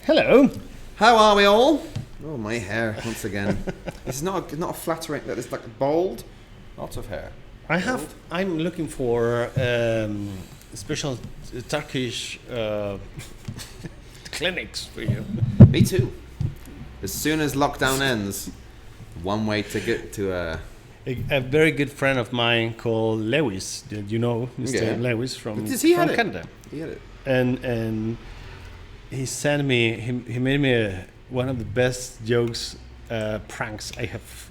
Hello. How are we all? Oh, my hair once again. It's not a flattering. It's like bald. Lots of hair. I'm looking for special Turkish clinics for you. Me too. As soon as lockdown ends, one way to get to A very good friend of mine called Lewis. Did you know Mr. Lewis from Canada? He had it. And he sent me. He made me one of the best jokes, pranks I have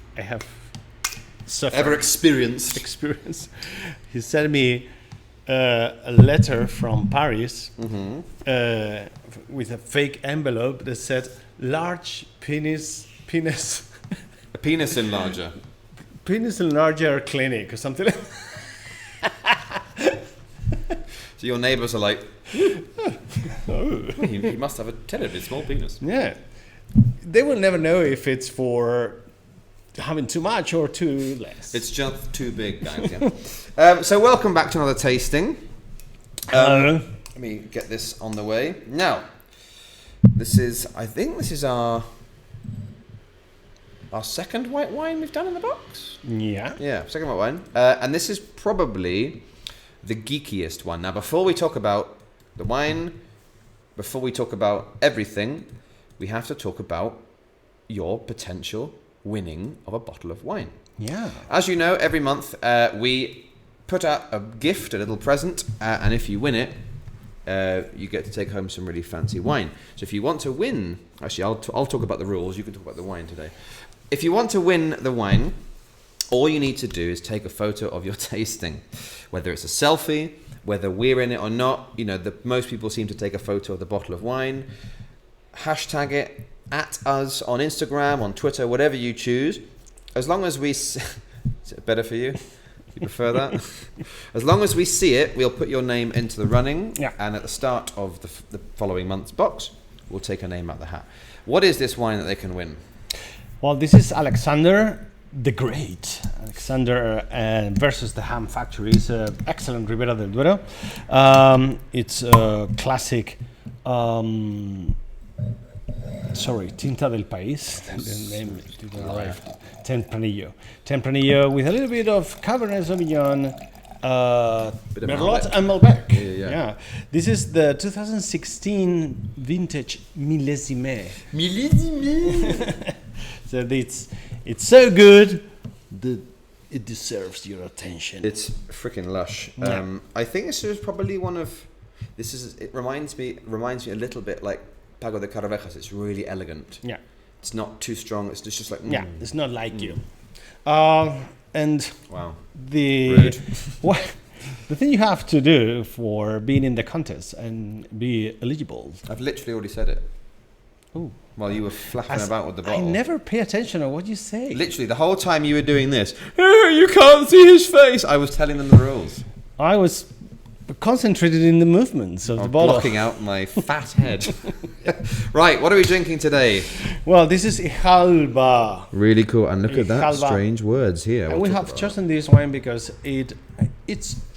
suffered. Ever experienced. He sent me a letter from Paris with a fake envelope that said "large penis." A penis enlarger. Penis enlarger clinic or something. So your neighbours are like, he must have a terribly small penis. Yeah. They will never know if it's for having too much or too less. It's just too big, guys. Yeah. So welcome back to another tasting. Hello. Let me get this on the way. Now, I think this is our second white wine we've done in the box. Yeah. Yeah, second white wine. And this is probably the geekiest one. Now, before we talk about the wine, before we talk about everything, we have to talk about your potential winning of a bottle of wine. Yeah. As you know, every month we put out a gift, a little present, and if you win it, you get to take home some really fancy wine. So if you want to win, actually, I'll talk about the rules. You can talk about the wine today. If you want to win the wine, all you need to do is take a photo of your tasting, whether it's a selfie, whether we're in it or not. You know, most people seem to take a photo of the bottle of wine, hashtag it, at us on Instagram, on Twitter, whatever you choose. As long as we... Is it better for you? You prefer that? As long as we see it, we'll put your name into the running. Yeah. And at the start of the following month's box, we'll take a name out of the hat. What is this wine that they can win? Well, this is Alexander the Great. Alexander versus the Ham Factory. It's an excellent Ribera del Duero. It's a classic... Tinta del País. The name didn't arrive. Tempranillo with a little bit of Cabernet Sauvignon, Merlot and Malbec. Yeah. This is the 2016 vintage Millésime. So it's so good that it deserves your attention. It's freaking lush. Yeah. I think this is probably one of... It reminds me a little bit like Pago de Caravejas. It's really elegant. Yeah. It's not too strong. It's just like... Yeah, it's not like you. And... Wow. The thing you have to do for being in the contest and be eligible... I've literally already said it. Ooh. While you were flapping about with the bottle. I never pay attention to what you say. Literally, the whole time you were doing this, you can't see his face. I was telling them the rules. I was concentrated in the movements of the bottle. Blocking out my fat head. Right, what are we drinking today? Well, this is Ijalba. Really cool. And look at that Ijalba. strange words here. And we have chosen this wine because it's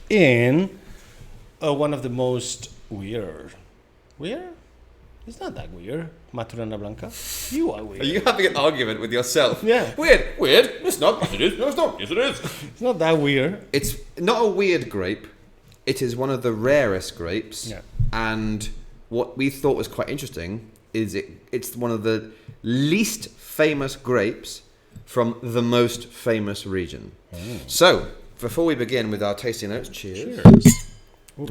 in one of the most weird? It's not that weird. Maturana Blanca. You are weird. Are you having an argument with yourself? Yeah. Weird. It's not. Yes, it is. No, it's not. Yes, it is. It's not that weird. It's not a weird grape. It is one of the rarest grapes. Yeah. And what we thought was quite interesting is it's one of the least famous grapes from the most famous region. So, before we begin with our tasting notes, cheers. Oops.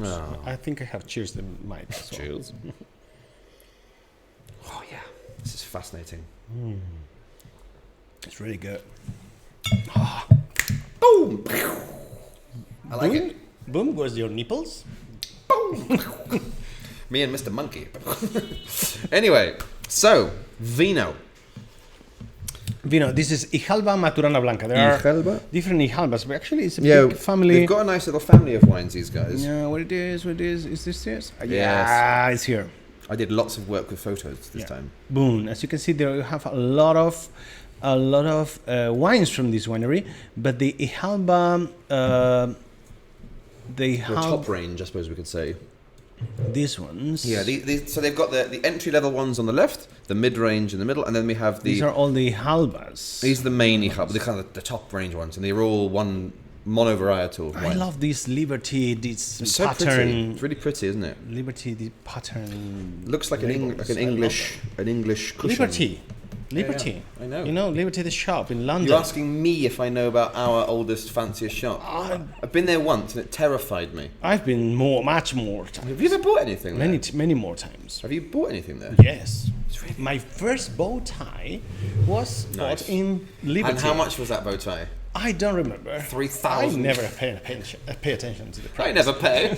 Oh. I think I have cheers the mic as well. Cheers. Oh, yeah. This is fascinating. It's really good. Boom! I like it. Boom goes your nipples. Boom! Me and Mr. Monkey. Anyway, so, vino. This is Ijalba Maturana Blanca. There are different Ijalbas, but actually it's a big family. They've got a nice little family of wines, these guys. Yeah, what it is, is this yours? Yes. Yeah, it's here. I did lots of work with photos this time. Boom. As you can see, there you have a lot of wines from this winery, but the Ijalba, they have top range, I suppose we could say. These ones. Yeah, so they've got the entry level ones on the left, the mid range in the middle, and then we have These are all the Ijalbas. These are the main Ijalba, the kind of the top range ones, and they're all one monovarietal. I love this Liberty, this It's so pattern. pretty. It's really pretty, isn't it? Liberty, the pattern. Looks like an English cushion. Liberty. Yeah, I know. You know, Liberty the shop in London. You're asking me if I know about our oldest, fanciest shop. I've been there once and it terrified me. I've been much more times. Have you ever bought anything there? Many more times. Have you bought anything there? Yes. My first bow tie was bought in Liberty. And how much was that bow tie? I don't remember. 3,000. I never pay attention to the price. I never pay.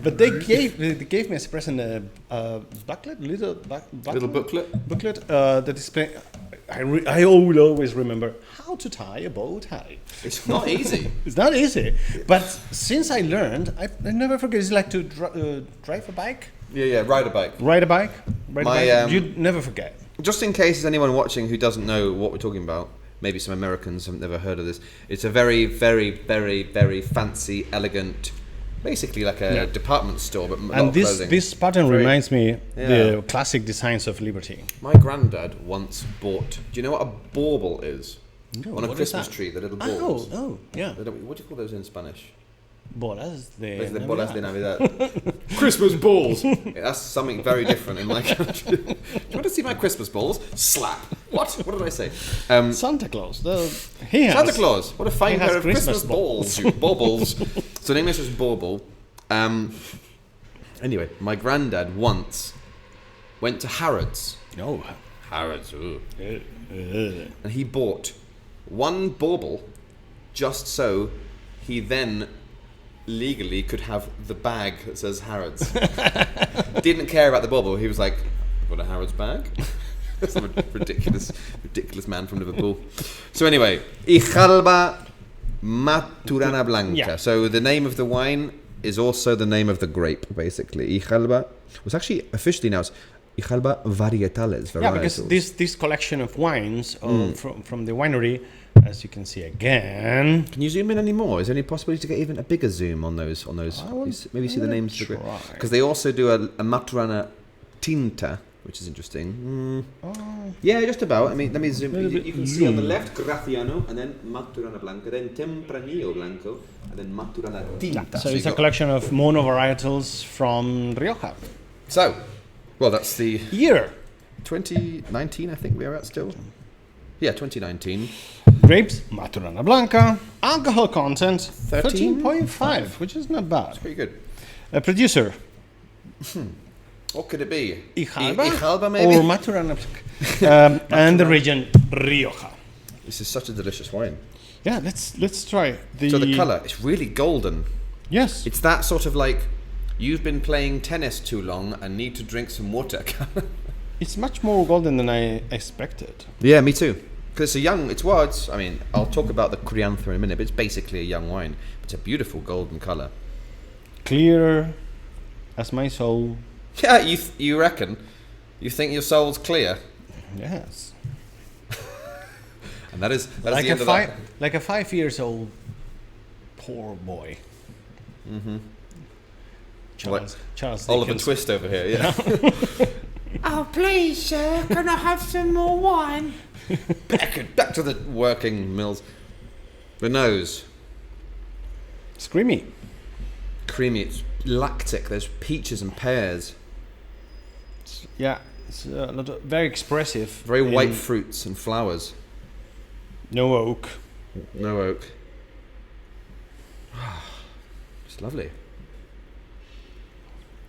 But they gave me as a present a booklet, little booklet that display. I will always remember how to tie a bow tie. It's not easy. It's not easy, but since I learned, I never forget. It's like to drive a bike. Yeah, ride a bike. Ride a bike. You never forget. Just in case there's anyone watching who doesn't know what we're talking about, maybe some Americans have never heard of this. It's a very, very, very, very fancy, elegant, basically like a department store, but a lot of clothing. This pattern reminds me the classic designs of Liberty. My granddad once bought. Do you know what a bauble is? No, on a Christmas tree, the little baubles. Oh, yeah. What do you call those in Spanish? Bolas de Navidad. Bolas de Navidad. Christmas balls. Yeah, that's something very different in my country. Do you want to see my Christmas balls? Slap. What? What did I say? Santa Claus. Santa Claus. What a fine pair of Christmas balls, you baubles. So in English it's bauble. Anyway, my granddad once went to Harrods. No. Harrods. And he bought one bauble just so he then legally could have the bag that says Harrods. Didn't care about the bauble. He was like, I've got a Harrods bag. Some ridiculous man from Liverpool. So anyway, Ijalba Maturana Blanca. Yeah. So the name of the wine is also the name of the grape, basically. Ijalba was actually officially announced Ijalba Varietales. Yeah, because this collection of wines from the winery, as you can see again. Can you zoom in any more? Is there any possibility to get even a bigger zoom on those? Maybe see the names of the grape. Because they also do a Maturana Tinta, which is interesting. Yeah, just about. I mean, let me zoom. You can see on the left Graciano, and then Maturana Blanca, then Tempranillo Blanco, and then Maturana Tinta. So it's a collection of monovarietals from Rioja. So, well, that's the year 2019, I think we are at still. Yeah, 2019. Grapes, Maturana Blanca. Alcohol content, 13.5, which is not bad. It's pretty good. A producer. What could it be? Ijalba maybe? Or Maturana Blanca. And the region, Rioja. This is such a delicious wine. Yeah, let's try. So the colour, it's really golden. Yes. It's that sort of like, you've been playing tennis too long and need to drink some water. It's much more golden than I expected. Yeah, me too. Because I mean, I'll talk about the Crianza in a minute, but it's basically a young wine. It's a beautiful golden colour. Clear as my soul. Yeah, you reckon? You think your soul's clear? Yes. And that is like the end of that. Like a 5 years old poor boy. Mm-hmm. Charles Oliver Twist over here, yeah. Oh, please, sir, can I have some more wine? Back to the working mills. The nose. It's creamy. Creamy. It's lactic. There's peaches and pears. It's very expressive. Very white fruits and flowers. No oak. No oak. It's lovely.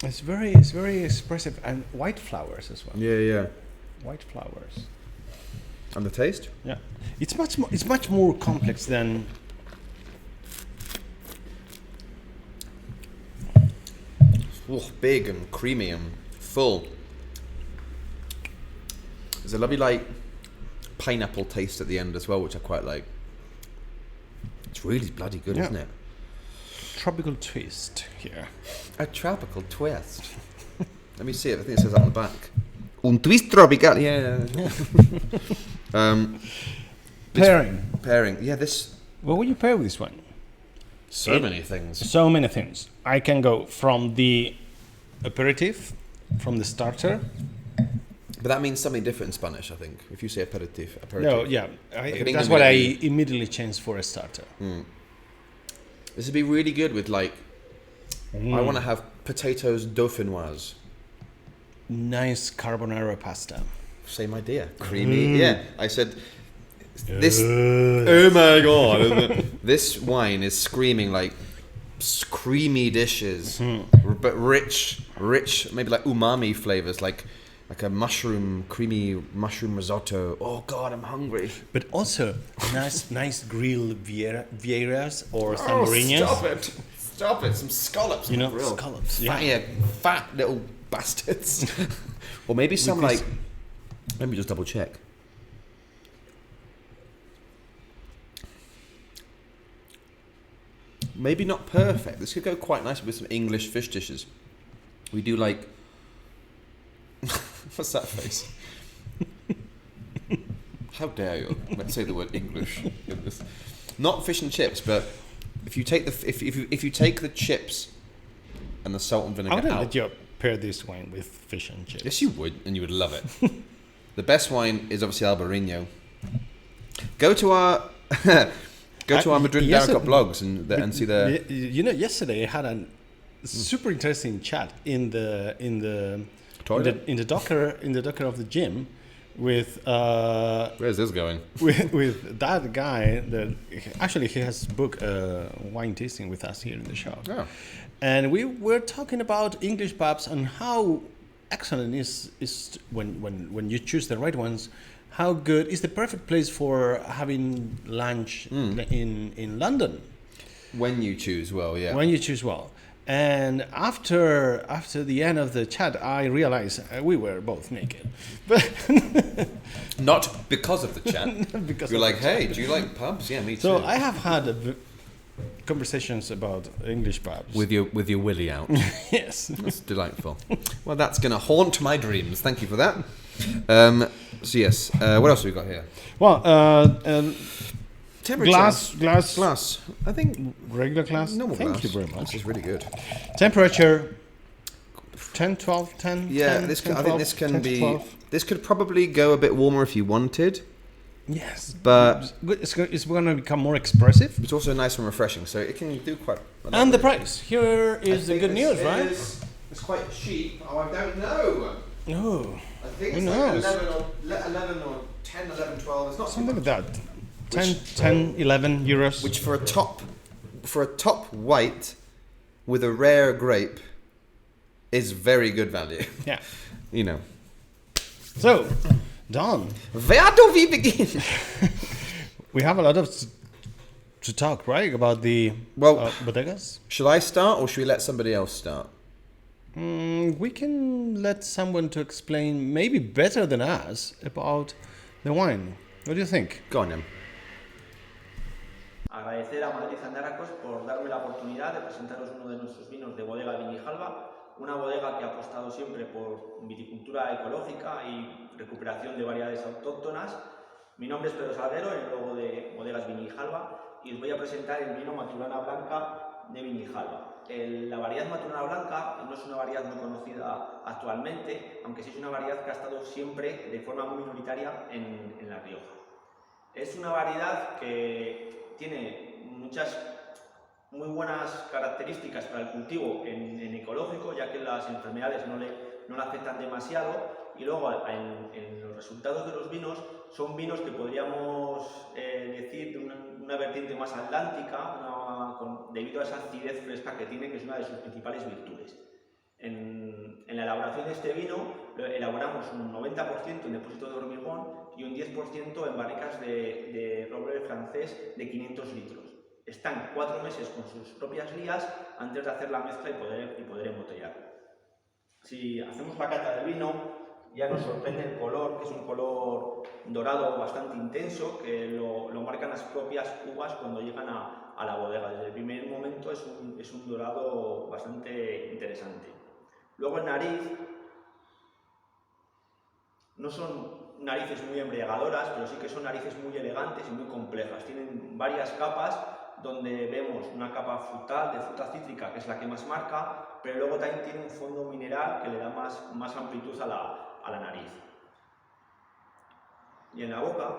It's very expressive and white flowers as well. Yeah. White flowers. And the taste? Yeah, it's much more complex than. Big and creamy and full. There's a lovely like pineapple taste at the end as well, which I quite like. It's really bloody good, isn't it? Tropical twist here. A tropical twist. Let me see it. I think it says that on the back. Un twist tropical. Yeah. Pairing. Yeah, this. What would you pair with this one? So many things. So many things. I can go from the aperitif, from the starter. But that means something different in Spanish, I think. If you say aperitif. No, yeah, in that's England what we I don't immediately changed for a starter. This would be really good with like. I want to have potatoes dauphinoise. Nice carbonara pasta. Same idea. Creamy. Yeah, I said this. Oh my god! Isn't it? This wine is screaming like creamy dishes, but rich, maybe like umami flavors, like a creamy mushroom risotto. Oh god, I'm hungry. But also nice grilled vieiras or tamborinas. Stop it! Some scallops. You know, on the grill. scallops. Yeah. Fat little bastards. Or maybe some With this- like. Let me just double check. Maybe not perfect. This could go quite nicely with some English fish dishes. We do like. What's that face? How dare you? Let's say the word English in this. Not fish and chips, but if you take if you take the chips and the salt and I vinegar wouldn't out. let you pair this wine with fish and chips. Yes, you would, and you would love it. The best wine is obviously Albarino. Go to our Madrid yes, Daracot blogs and see the. You know, yesterday I had a super interesting chat in the Toilet? in the docker of the gym with Where's this going? with that guy that actually he has booked a wine tasting with us here in the shop. Oh. And we were talking about English pubs and how excellent is when you choose the right ones. How good is the perfect place for having lunch in London When you choose well, yeah. when you choose well. And after the end of the chat, I realized we were both naked, but Not because of the chat. because You're of like, the chat. hey, do you like pubs? Yeah, me too. So I have had conversations about English pubs. with your willy out. Yes. That's delightful. Well, that's going to haunt my dreams. Thank you for that. So yes, what else have we got here? Well, Temperature. Glass. I think regular glass. normal Thank glass. you very much. This is really good. Temperature 10, 12, 10. Yeah, 10, this 10, I think 12, this can 10 to be. 12. This could probably go a bit warmer if you wanted, Yes, but it's going to become more expressive. it's also nice and refreshing. So it can do quite. a lot And the with it. price. Here is the good news, right? It's quite cheap. Oh, I don't know. Oh, I think Who it's knows? like 11 or 10, 11, 12. It's not too something much. like that. 10, 11 euros. Which for a top white with a rare grape is very good value. Yeah. You know. So, Don, Where do we begin? we have a lot of to talk, right? About the Well- bodegas. Shall I start or should we let somebody else start? We can let someone to explain, maybe better than us, about the wine. What do you think? Go on, then. Agradecer a Madrid Andaracos por darme la oportunidad de presentaros uno de nuestros vinos de bodega Ijalba, una bodega que ha apostado siempre por viticultura ecológica y recuperación de variedades autóctonas. Mi nombre es Pedro Salguero, el logo de Bodegas Ijalba, y os voy a presentar el vino Maturana Blanca de Ijalba. La variedad Maturana Blanca no es una variedad muy conocida actualmente, aunque sí es una variedad que ha estado siempre de forma muy minoritaria en La Rioja. Es una variedad que tiene muchas muy buenas características para el cultivo en ecológico, ya que las enfermedades no le afectan demasiado, y luego en los resultados de los vinos son vinos que podríamos decir de una vertiente más atlántica, debido a esa acidez fresca que tiene, que es una de sus principales virtudes. En la elaboración de este vino elaboramos un 90% en depósito de hormigón y un 10% en barricas de roble francés de 500 litros. Están 4 meses con sus propias lías antes de hacer la mezcla y poder embotellar. Si hacemos la cata del vino, ya nos sorprende el color, que es un color dorado bastante intenso, que lo marcan las propias uvas cuando llegan a la bodega. Desde el primer momento es un dorado bastante interesante. Luego el nariz, no son narices muy embriagadoras, pero sí que son narices muy elegantes y muy complejas. Tienen varias capas donde vemos una capa frutal de fruta cítrica, que es la que más marca, pero luego también tiene un fondo mineral que le da más amplitud a la nariz. Y en la boca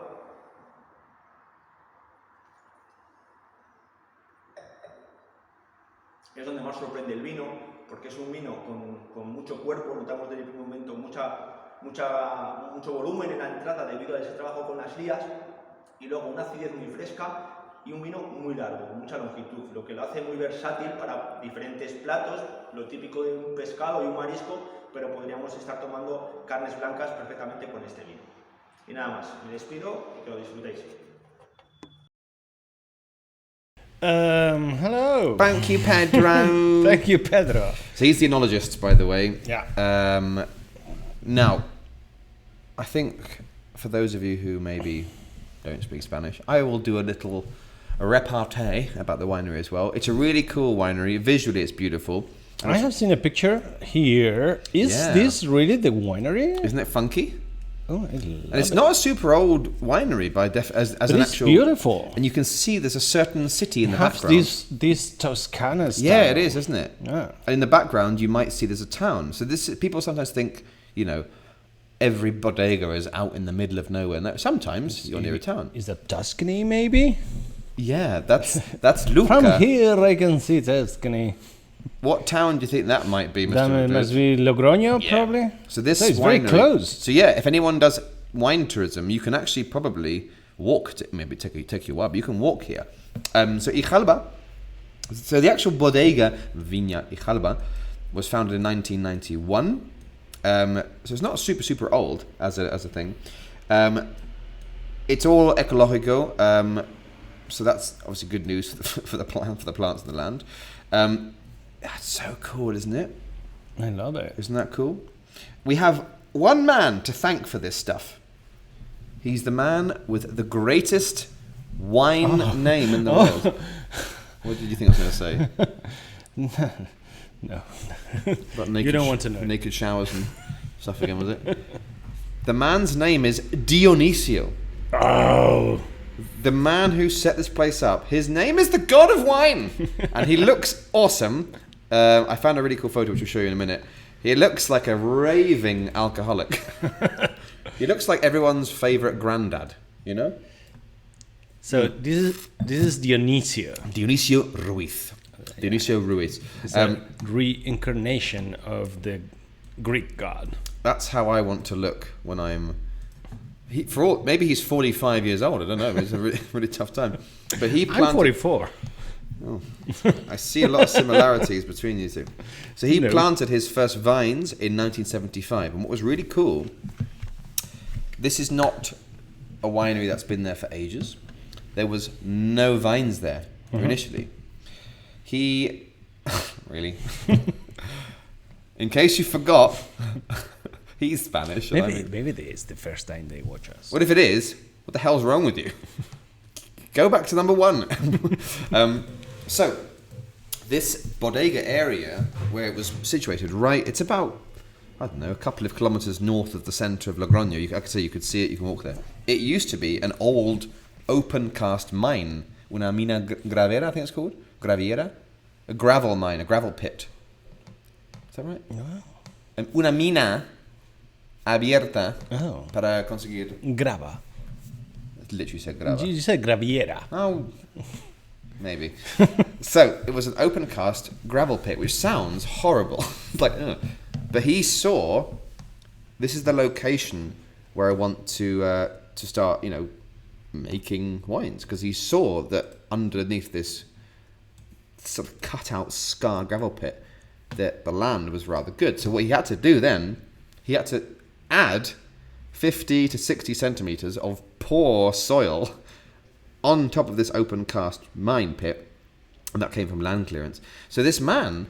es donde más sorprende el vino, porque es un vino con mucho cuerpo, notamos desde el primer momento mucho volumen en la entrada debido a ese trabajo con las lías, y luego una acidez muy fresca y un vino muy largo, con mucha longitud, lo que lo hace muy versátil para diferentes platos, lo típico de un pescado y un marisco, pero podríamos estar tomando carnes blancas perfectamente con este vino. Y nada más, me despido y que lo disfrutéis. Hello. Thank you, Pedro. Thank you, Pedro. So he's the enologist, by the way. Yeah. Now, I think for those of you who maybe don't speak Spanish, I will do a repartee about the winery as well. It's a really cool winery. Visually, it's beautiful. I have seen a picture here. Is this really the winery? Isn't it funky? Oh, I love And it's it. not a super old winery as But an it's actual. beautiful. And you can see there's a certain city in the Have background. this Toscana style. Yeah, it is, isn't it? Yeah. And in the background, you might see there's a town. So people sometimes think, every bodega is out in the middle of nowhere. No, sometimes you're near a town. Is that Tuscany, maybe? Yeah, that's Lucca. From here, I can see Tuscany. What town do you think that might be, Mr. That Madrid? must be Logroño, probably. So this So it's very winery- close. So yeah, if anyone does wine tourism, you can actually probably walk. Maybe take you a while, but you can walk here. So Ijalba. So the actual bodega Viña Ijalba was founded in 1991. So it's not super old as a thing. It's all ecologico. So that's obviously good news for the plants and the land. That's so cool, isn't it? I love it. Isn't that cool? We have one man to thank for this stuff. He's the man with the greatest wine name in the world. What did you think I was going to say? No. About naked You don't want to know. Naked showers and stuff again, was it? The man's name is Dionisio. Oh. The man who set this place up. His name is the god of wine. And he looks awesome. I found a really cool photo which I'll show you in a minute. He looks like a raving alcoholic. He looks like everyone's favourite granddad, So this is Dionisio. Dionisio Ruiz. Dionisio Ruiz. It's a reincarnation of the Greek god. That's how I want to look when I'm... maybe he's 45 years old, I don't know. It's a really, really tough time. But he planted... I'm 44. Oh, I see a lot of similarities between you two. So he planted his first vines in 1975. And what was really cool, this is not a winery that's been there for ages. There was no vines there initially. He... really? In case you forgot, he's Spanish. Maybe it's the first time they watch us. What if it is? What the hell's wrong with you? Go back to number one. So, this bodega area where it was situated, it's about, I don't know, a couple of kilometres north of the centre of Logroño. I could say you could see it, you can walk there. It used to be an old open cast mine, una mina gravera, I think it's called, graviera, a gravel mine, a gravel pit. Is that right? No. Una mina abierta Oh. para conseguir. Grava. It literally said grava. You said graviera. Oh, maybe. So it was an open cast gravel pit, which sounds horrible. Like, but he saw this is the location where I want to start, making wines, because he saw that underneath this sort of cut out scar gravel pit that the land was rather good. So what he had to do then, he had to add 50 to 60 centimetres of poor soil on top of this open cast mine pit, and that came from land clearance. So this man,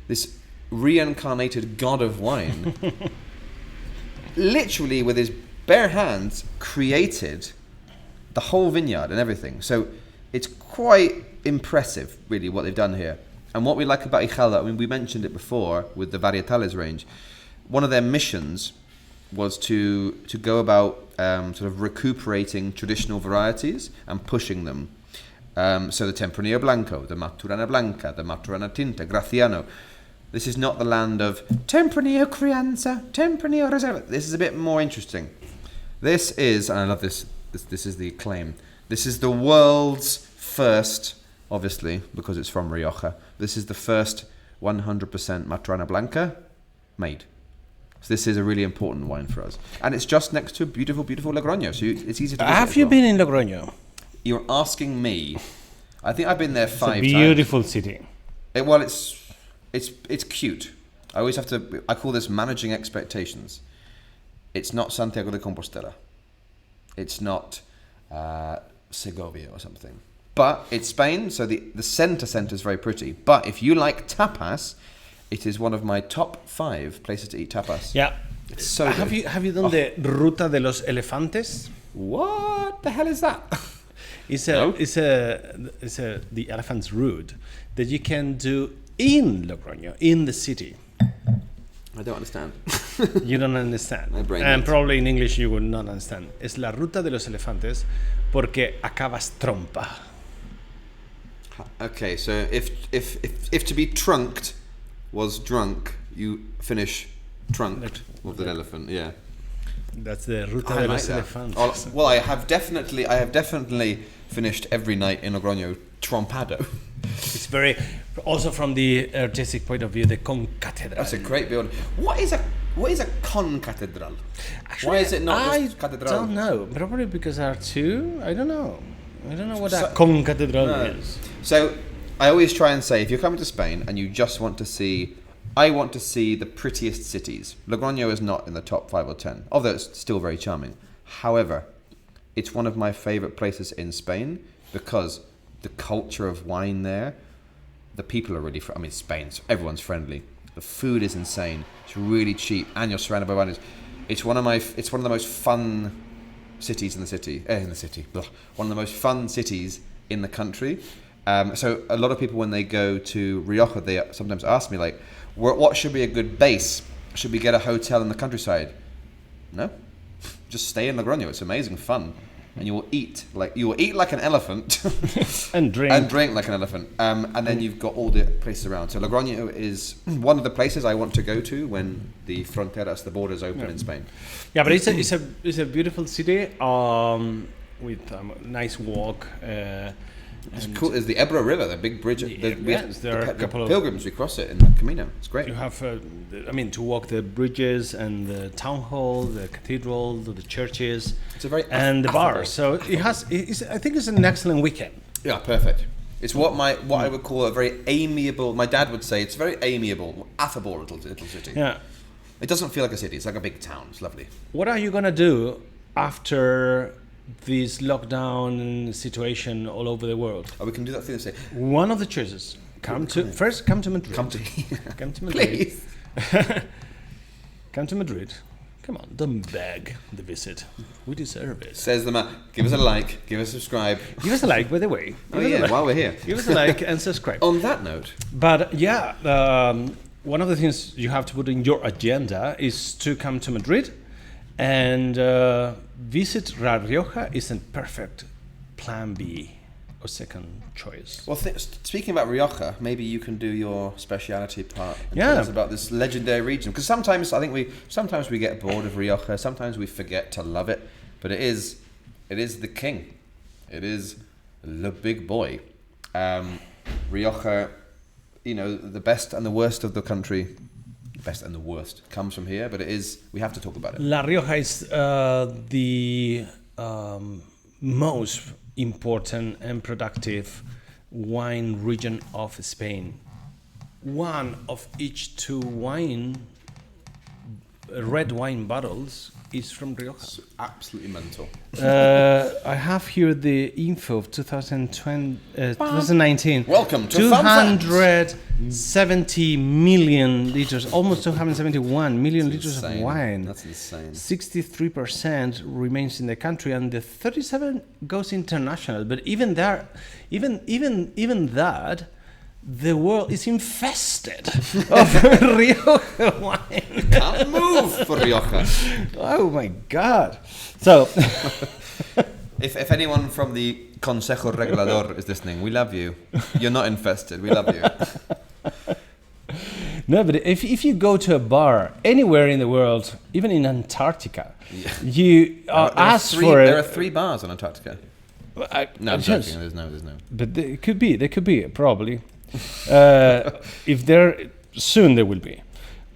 this reincarnated god of wine, literally with his bare hands created the whole vineyard and everything. So it's quite impressive, really, what they've done here. And what we like about Ijalba, we mentioned it before with the Varietales range, one of their missions was to go about sort of recuperating traditional varieties and pushing them. So the Tempranillo Blanco, the Maturana Blanca, the Maturana Tinta, Graciano. This is not the land of Tempranillo Crianza, Tempranillo Reserva. This is a bit more interesting. This is, and I love this, this is the claim. This is the world's first, obviously, because it's from Rioja, this is the first 100% Maturana Blanca made. So this is a really important wine for us. And it's just next to beautiful, beautiful Logroño, so it's easy to visit. Have you been in Logroño? You're asking me. I think I've been there 5 times. It's a beautiful city. Well, it's cute. I always have to, I call this managing expectations. It's not Santiago de Compostela. It's not Segovia or something. But it's Spain, so the center is very pretty. But if you like tapas, it is one of my top 5 places to eat tapas. Yeah. It's so Have you done the Ruta de los Elefantes? What the hell is that? It's No? the elephant's route that you can do in Logroño, in the city. I don't understand. You don't understand. My brain And hurts. probably in English you would not understand. Es la ruta de los elefantes porque acabas trompa. Okay, so if to be trunked was drunk, you finish trunked with an elephant. Yeah. That's the ruta I de like los that. elefantes. Well, I have definitely finished every night in Logroño trompado. It's very, also from the artistic point of view, the concatedral. That's a great building. What is a concatedral? Actually, Why is it not I just cathedral? don't know. Probably because there are two. I don't know what So- that concatedral No. is. So I always try and say, if you're coming to Spain and you just want to see, I want to see the prettiest cities. Logroño is not in the top 5 or 10, although it's still very charming. However, it's one of my favorite places in Spain because the culture of wine there, the people are really, Spain's, everyone's friendly. The food is insane. It's really cheap, and you're surrounded by wines. It's one of the most fun cities in the city. One of the most fun cities in the country. So a lot of people, when they go to Rioja, they sometimes ask me, like, what should be a good base? Should we get a hotel in the countryside? No, just stay in Logroño. It's amazing fun, and you will eat like an elephant And drink. like an elephant. And then you've got all the places around. So Logroño is one of the places I want to go to when the fronteras, the borders, open in Spain. Yeah, but it's a beautiful city with a nice walk. It's cool. There's the Ebro River, the big bridge. There are a couple of pilgrims. We cross it in the Camino. It's great. You have, to walk the bridges and the town hall, the cathedral, the churches, It's a very and the affable. bars. So I think it's an excellent weekend. Yeah, perfect. It's what I would call a very amiable. My dad would say it's a very amiable, affable little city. Yeah. It doesn't feel like a city. It's like a big town. It's lovely. What are you gonna do after this lockdown situation all over the world? Oh, we can do that thing. Say, One of the choices. Come to Madrid. come to Come to Madrid. please. Come to Madrid. Come on, don't beg the visit. We deserve it. Says the man. Give us a like. Give us a subscribe. Give us a like, by the way. Oh yeah, while we're here. Give us a like and subscribe. On that note, But yeah, one of the things you have to put in your agenda is to come to Madrid, and visit La Rioja is a perfect plan B or second choice. well, speaking about Rioja, maybe you can do your speciality part and Yeah. tell us about this legendary region. Because sometimes we get bored of Rioja. Sometimes we forget to love it. But it is the king. It is the big boy. Rioja, the best and the worst of the country. Best and the worst comes from here, but we have to talk about it. La Rioja is the most important and productive wine region of Spain. One of each 2 red wine bottles is from Rioja. It's absolutely mental. I have here the info of 2019. Welcome to Fun Facts. 270 million liters, almost 271 million liters of Insane. wine. That's insane. 63% remains in the country, and the 37 goes international. But even that, the world is infested of Rioja wine. Can't move for Rioja. Oh my God! So If anyone from the Consejo Regulador is listening, we love you. You're not infested. We love you. No, but if you go to a bar anywhere in the world, even in Antarctica, you ask for There are 3 bars on Antarctica. No, I'm just- joking. There's no. But there could be probably. If there soon there will be,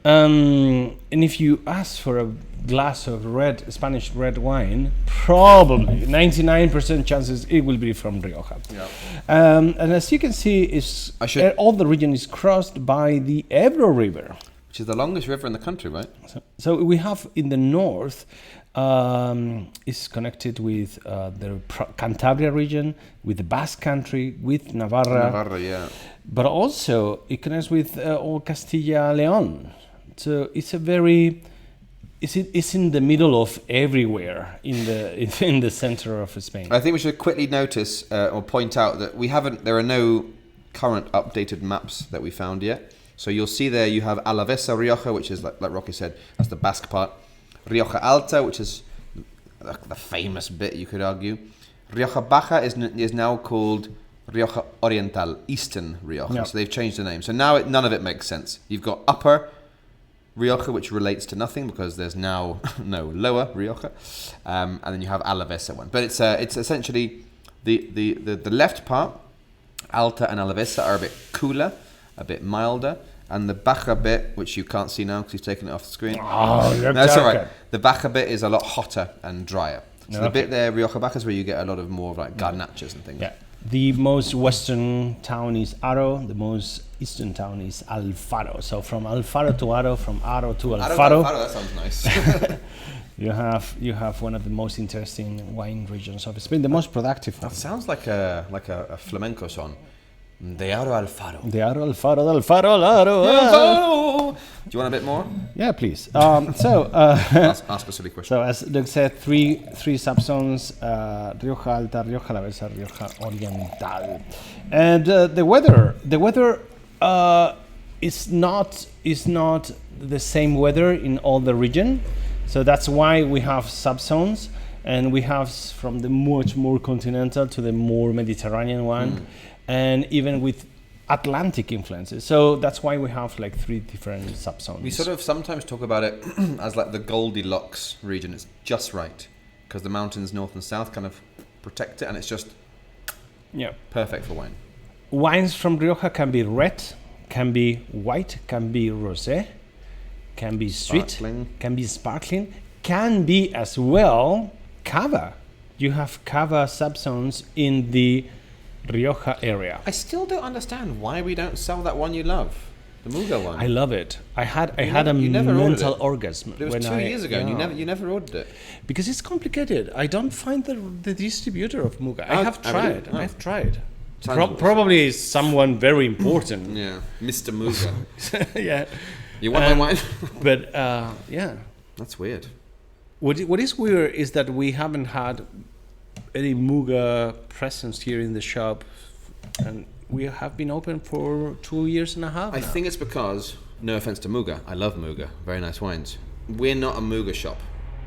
and if you ask for a glass of Spanish red wine, probably 99% chances it will be from Rioja. Yeah. And as you can see, all the region is crossed by the Ebro River. Which is the longest river in the country, right? So we have in the north is connected with the Cantabria region, with the Basque Country, with Navarra, yeah. but also it connects with all Castilla-León. So it's it's in the middle of everywhere in the center of Spain. I think we should quickly notice or point out that there are no current updated maps that we found yet. So you'll see there you have Alavesa Rioja, which is like Rocky said, that's the Basque part. Rioja Alta, which is the famous bit, you could argue. Rioja Baja is now called Rioja Oriental, Eastern Rioja. Yeah. So they've changed the name. So now none of it makes sense. You've got Upper Rioja, which relates to nothing because there's now no Lower Rioja, and then you have Alavesa one. But it's essentially the left part, Alta and Alavesa, are a bit cooler, a bit milder, and the Baja bit, which you can't see now because he's taken it off the screen. Oh, No, that's all right. The Baja bit is a lot hotter and drier. So the bit there, Rioja Baja, is where you get a lot of more like garnachas and things. Yeah. The most western town is Aro. The most eastern town is Alfaro. So from Alfaro to Aro, from Aro to Alfaro, That sounds nice. you have one of the most interesting wine regions of Spain, the most productive one. That sounds like a flamenco song. De Aro Alfaro. The Aro, Alfaro, de Alfaro, Aro. Do you want a bit more? Yeah, please. Ask a silly question. So as Doug said, three subzones: Rioja Alta, Rioja Alavesa, Rioja Oriental, and the weather is not the same weather in all the region. So that's why we have subzones, and we have from the much more continental to the more Mediterranean one, and even with Atlantic influences. So that's why we have like 3 different subzones. We sort of sometimes talk about it as like the Goldilocks region. It's just right because the mountains north and south kind of protect it, and it's just perfect for wine. Wines from Rioja can be red, can be white, can be rosé, can be sweet, can be sparkling, can be as well cava. You have cava subzones in the Rioja area. I still don't understand why we don't sell that one you love, the Muga one. I love it. I had a you never mental ordered it. orgasm. But it was 2 years ago, and you never ordered it. Because it's complicated. I don't find the distributor of Muga. I have tried. I've tried. Probably someone very important. Yeah, Mr. Muga. Yeah. You want my wine? But yeah. That's weird. What is weird is that we haven't had any Muga presence here in the shop, and we have been open for 2 years and a half. I think it's because, no offense to Muga, I love Muga, very nice wines. We're not a Muga shop.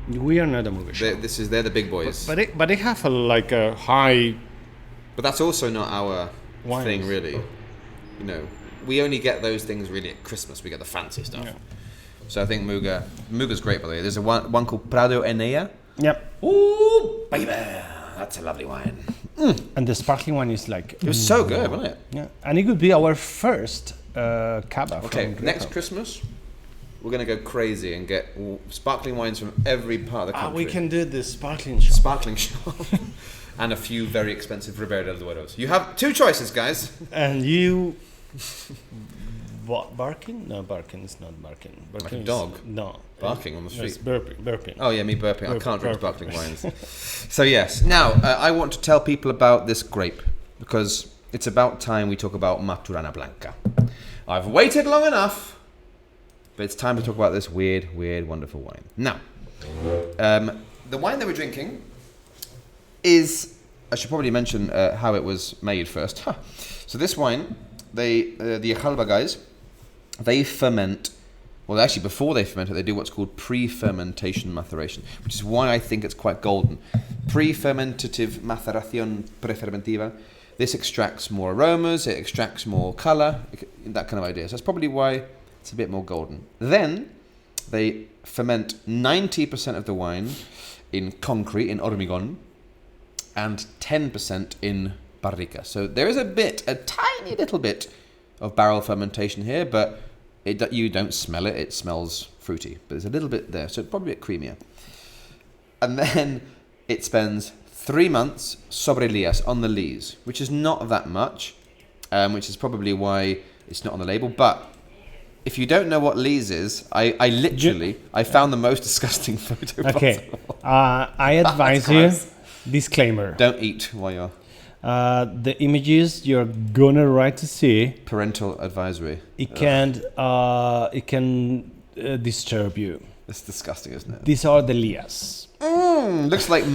We are not a Muga shop. They're the big boys. But they have a high. But that's also not our wines. thing, really. You know, we only get those things really at Christmas. We get the fancy stuff. Yeah. So I think Muga's great, by the way. There's one called Prado Enea. Yep. Ooh, baby, that's a lovely wine. And the sparkling one is like. It was so good, wasn't it? Yeah, and it could be our first cava. Okay, from next Rioja. Christmas, we're gonna go crazy and get sparkling wines from every part of the country. We can do the sparkling shop. Sparkling shop. And a few very expensive Ribera del Dueros. You have 2 choices, guys. And you. What, barking? No, barking is not barking. Barking Like a is- dog? No. Barking on the It's street. burping. Oh yeah, me burping. I can't drink burping. sparkling wines. So yes, now I want to tell people about this grape because it's about time we talk about Maturana Blanca. I've waited long enough, but it's time to talk about this weird, wonderful wine. Now, the wine that we're drinking is, I should probably mention how it was made first. So this wine, the Ijalba guys, they ferment Well, actually, before they ferment it, they do what's called pre-fermentation maceration, which is why I think it's quite golden. Pre-fermentative maceración prefermentiva. This extracts more aromas, it extracts more colour, that kind of idea. So that's probably why it's a bit more golden. Then they ferment 90% of the wine in concrete, in hormigón, and 10% in barrica. So there is a tiny little bit of barrel fermentation here, but you don't smell it. It smells fruity, but there's a little bit there, so it's probably a bit creamier. And then it spends 3 months sobre lías, on the lees, which is not that much, which is probably why it's not on the label. But if you don't know what lees is, I found the most disgusting photo possible. I advise you, disclaimer. Don't eat while you're... The images you're gonna write to see, Parental advisory. it can disturb you. It's disgusting, isn't it? These are the lias. Looks like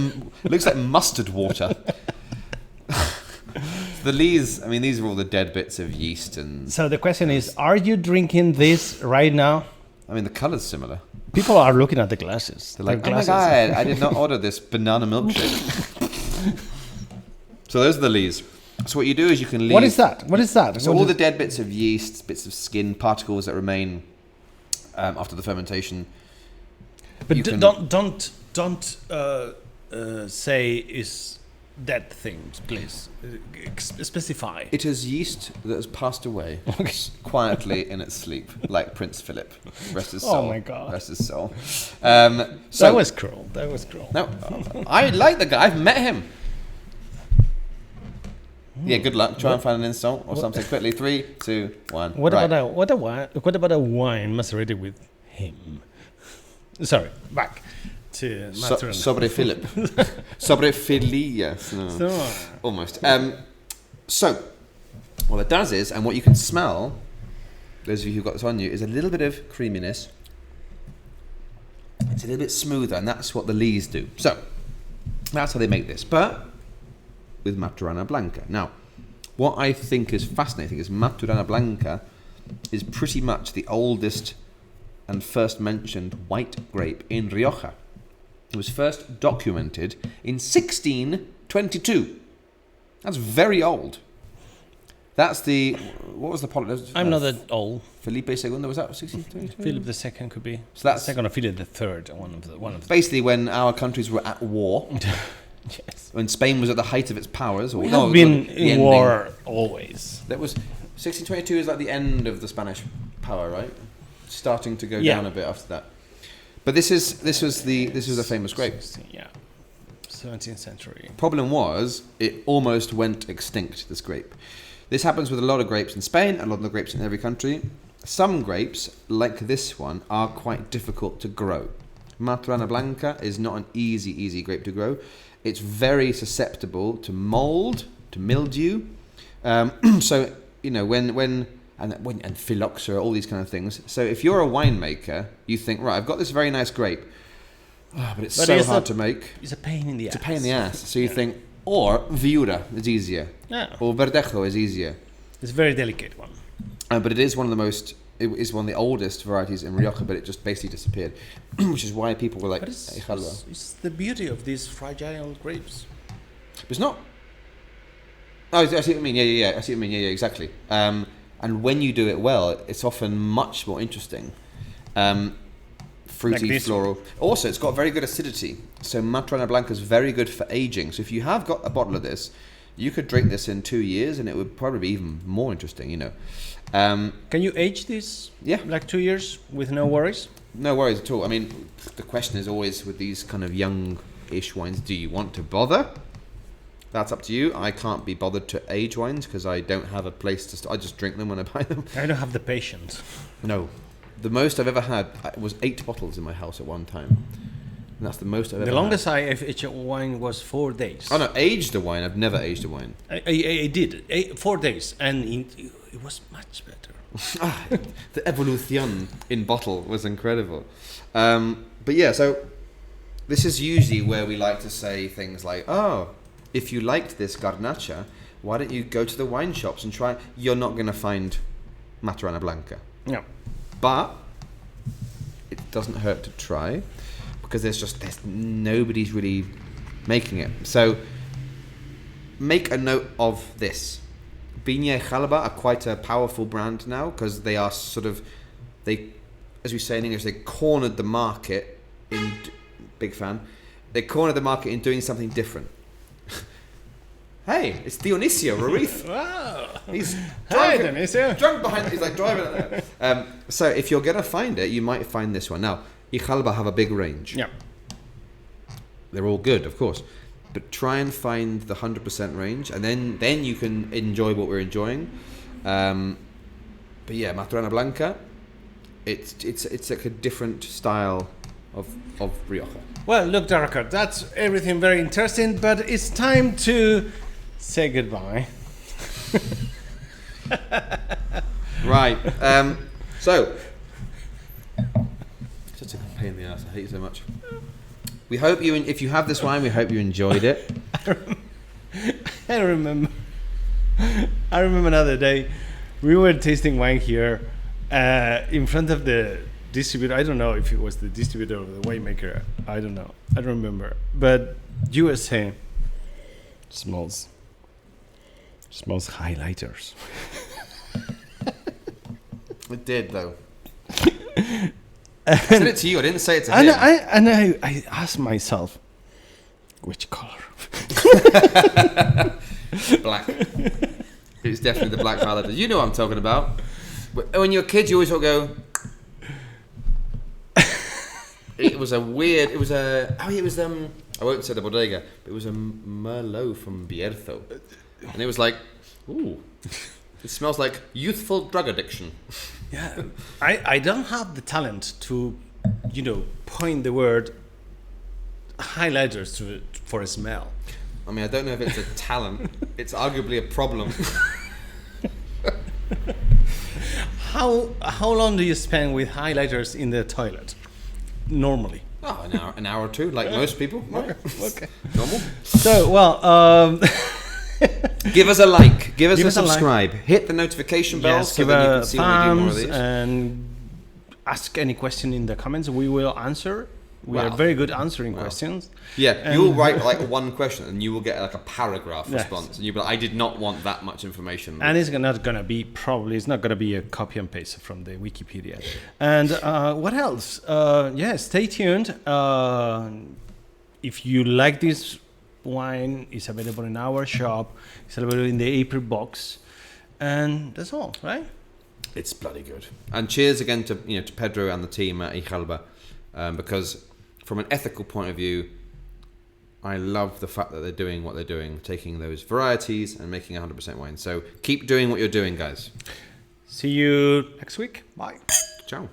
mustard water. The lees, I mean, these are all the dead bits of yeast and... So the question is, are you drinking this right now? I mean, the colour's similar. People are looking at the glasses. They're like, oh my God, I did not order this banana milkshake. So those are the lees. So what you do is you can leave... What is that? What is that? So all the dead bits of yeast, bits of skin, particles that remain after the fermentation. But don't say is dead things, please. Specify. It is yeast that has passed away quietly in its sleep, like Prince Philip. Rest his soul. Oh my God. Rest his soul. That was cruel. No, I like the guy. I've met him. Yeah, good luck. Try and find an insult or something quickly. 3, 2, 1. What about a wine macerated with him? Sorry, back to Maturana. Sobre Philip. Sobre Filias. No. Almost. So, what it does is, and what you can smell, those of you who've got this on you, is a little bit of creaminess. It's a little bit smoother, and that's what the lees do. So, that's how they make this. But with Maturana Blanca. Now, what I think is fascinating is Maturana Blanca is pretty much the oldest and first mentioned white grape in Rioja. It was first documented in 1622. That's very old. That's the... What was the politics? I'm not that old. Felipe II, was that 1622? Philip II could be. So that's second or Philip III, one of the. Basically, when our countries were at war. Yes. When Spain was at the height of its powers. We have been in war always. That was 1622 is like the end of the Spanish power, right? Starting to go down a bit after that. But this was a famous grape. 17th century. Problem was, it almost went extinct, this grape. This happens with a lot of grapes in Spain, and a lot of the grapes in every country. Some grapes, like this one, are quite difficult to grow. Maturana Blanca is not an easy grape to grow. It's very susceptible to mold, to mildew. So, you know, when phylloxera, all these kind of things. So if you're a winemaker, you think, right, I've got this very nice grape, but it's so hard to make. It's a pain in the ass. It's a pain in the ass. So you think, or Viura is easier. Yeah. Or Verdejo is easier. It's a very delicate one. But it is one of the most... It is one of the oldest varieties in Rioja, but it just basically disappeared, which is why people were like, Ijalba. It's the beauty of these fragile grapes. It's not... Oh, I see what you mean. Yeah. I see what you mean. Yeah, exactly. And when you do it well, it's often much more interesting. Fruity, like floral. Also, it's got very good acidity. So Maturana Blanca is very good for aging. So if you have got a bottle of this, you could drink this in 2 years and it would probably be even more interesting, you know. Can you age this? Yeah. Like 2 years with no worries? No worries at all. I mean, the question is always with these kind of young-ish wines, do you want to bother? That's up to you. I can't be bothered to age wines because I don't have a place to... I just drink them when I buy them. I don't have the patience. No. The most I've ever had was 8 bottles in my house at one time. And that's the most I've ever had. The longest I have aged a wine was 4 days. Oh no, aged a wine. I've never aged a wine. I did. 4 days. And it was much better. The evolution in bottle was incredible. But yeah, so this is usually where we like to say things like, oh, if you liked this garnacha, why don't you go to the wine shops and try? You're not going to find Maturana Blanca. No. But doesn't hurt to try, because there's nobody's really making it. So make a note of this. Viña Ijalba are quite a powerful brand now, because they are as we say in English, they cornered the market big fan. They cornered the market in doing something different. Hey, it's Dionisio Ruiz. Wow. He's Hi, driving, Dionisio. drunk behind. He's like driving it there. So if you're gonna find it, you might find this one. Now, Ijalba have a big range. Yeah. They're all good, of course, but try and find the 100% range, and then you can enjoy what we're enjoying. But yeah, Maturana Blanca, it's like a different style of Rioja. Well, look, Darker, that's everything very interesting, but it's time to say goodbye. Right. So, such a pain in the ass. I hate it so much. We hope if you have this wine, we hope you enjoyed it. I remember another day, we were tasting wine here in front of the distributor. I don't know if it was the distributor or the winemaker. I don't know. I don't remember. But you were saying, smells highlighters. It did, though. I said it to you. I didn't say it to him. I asked myself, which color? Black. It's definitely the black highlighter. You know what I'm talking about. When you're a kid, you always sort of go. I won't say the bodega, but it was a Merlot from Bierzo, and it was like, ooh, it smells like youthful drug addiction. Yeah, I don't have the talent to, point the word highlighters for a smell. I mean, I don't know if it's a talent. It's arguably a problem. How long do you spend with highlighters in the toilet? Normally. Oh, an hour or two, like most people. Right? Okay. Normal. So, well, give us a like, give us a a like. subscribe, hit the notification bell so give that you a can see when we do more of thumbs these. and ask any question in the comments. We will answer. We are Wow. very good answering questions. Yeah, And- you'll write like one question and you will get like a paragraph Yes. response, and you'll be like, I did not want that much information. And it's not going to be a copy and paste from the Wikipedia. And what else? Stay tuned. If you like this wine, it's available in our shop. It's available in the April box. And that's all, right? It's bloody good. And cheers again to Pedro and the team at Ijalba, because from an ethical point of view, I love the fact that they're doing what they're doing, taking those varieties and making 100% wine. So keep doing what you're doing, guys. See you next week. Bye. Ciao.